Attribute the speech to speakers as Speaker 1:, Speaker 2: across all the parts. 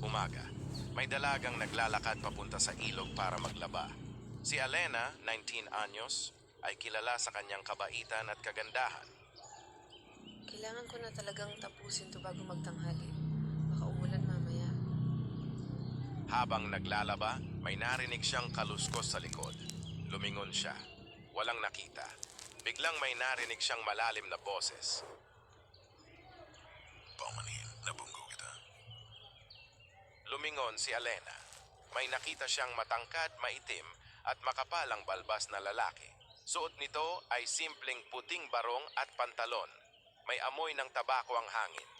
Speaker 1: Umaga, may dalagang naglalakad papunta sa ilog para maglaba. Si Alena, 19 anyos, ay kilala sa kanyang kabaitan at kagandahan.
Speaker 2: Kailangan ko na talagang tapusin to bago magtanghali. Baka umulan mamaya.
Speaker 1: Habang naglalaba, may narinig siyang kaluskos sa likod. Lumingon siya. Walang nakita. Biglang may narinig siyang malalim na boses.
Speaker 3: Paumanhin, nabunggo kita.
Speaker 1: Lumingon si Alena. May nakita siyang matangkad, maitim at makapalang balbas na lalaki. Suot nito ay simpleng puting barong at pantalon. May amoy ng tabako ang hangin.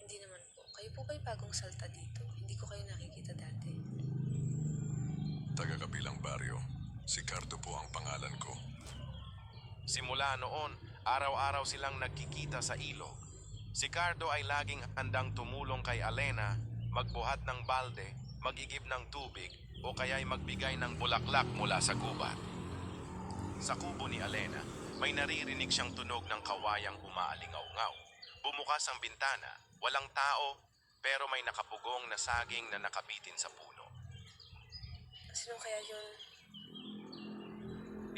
Speaker 2: Hindi naman po. Kayo po ba'y bagong salta dito? Hindi ko kayo nakikita dati.
Speaker 3: Taga-kabilang baryo. Si Cardo po ang pangalan ko.
Speaker 1: Simula noon, araw-araw silang nagkikita sa ilog. Si Cardo ay laging handang tumulong kay Alena, magbuhat ng balde, mag-igib ng tubig, o kaya'y magbigay ng bulaklak mula sa gubat. Sa kubo ni Alena, may naririnig siyang tunog ng kawayang umaalingaw-ngaw. Bumukas ang bintana, walang tao, pero may nakapugong na saging na nakabitin sa puno.
Speaker 2: Sino kaya yun?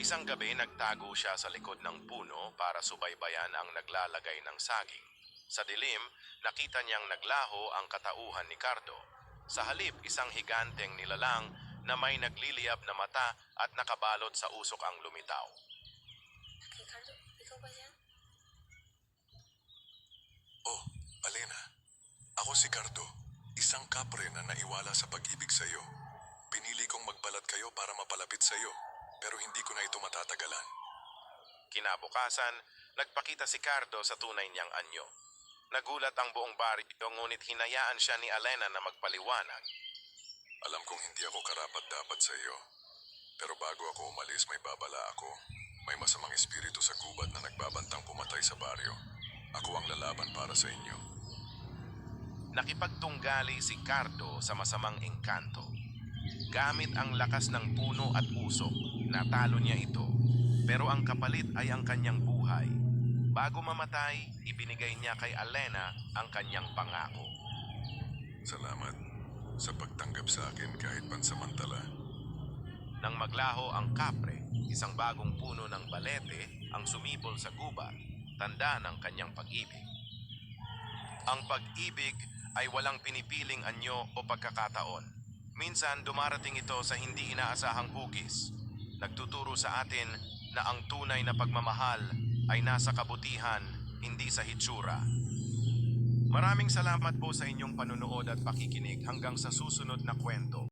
Speaker 1: Isang gabi nagtago siya sa likod ng puno para subaybayan ang naglalagay ng saging. Sa dilim, nakita niyang naglaho ang katauhan ni Cardo. Sa halip, isang higanteng nilalang na may nagliliyab na mata at nakabalot sa usok ang lumitaw.
Speaker 2: Ricardo, ikaw ba yan?
Speaker 3: Oh, Alena. Ako si Cardo. Isang kapre na naiwala sa pag-ibig sa'yo. Pinili kong magbalat kayo para mapalapit sa'yo. Pero hindi ko na ito matatagalan.
Speaker 1: Kinabukasan, nagpakita si Cardo sa tunay niyang anyo. Nagulat ang buong baryo ngunit hinayaan siya ni Alena na magpaliwanag.
Speaker 3: Alam kong hindi ako karapat-dapat sa iyo. Pero bago ako umalis, may babala ako. May masamang espiritu sa gubat na nagbabantang pumatay sa baryo. Ako ang lalaban para sa inyo.
Speaker 1: Nakipagtunggali si Cardo sa masamang engkanto. Gamit ang lakas ng puno at usok, natalo niya ito. Pero ang kapalit ay ang kanyang buhay. Bago mamatay, ibinigay niya kay Alena ang kanyang pangako.
Speaker 3: Salamat sa pagtanggap sa akin kahit pansamantala.
Speaker 1: Nang maglaho ang kapre, isang bagong puno ng balete ang sumibol sa gubat, tanda ng kanyang pag-ibig. Ang pag-ibig ay walang pinipiling anyo o pagkakataon. Minsan dumarating ito sa hindi inaasahang hugis. Nagtuturo sa atin na ang tunay na pagmamahal ay nasa kabutihan, hindi sa hitsura. Maraming salamat po sa inyong panunood at pakikinig hanggang sa susunod na kwento.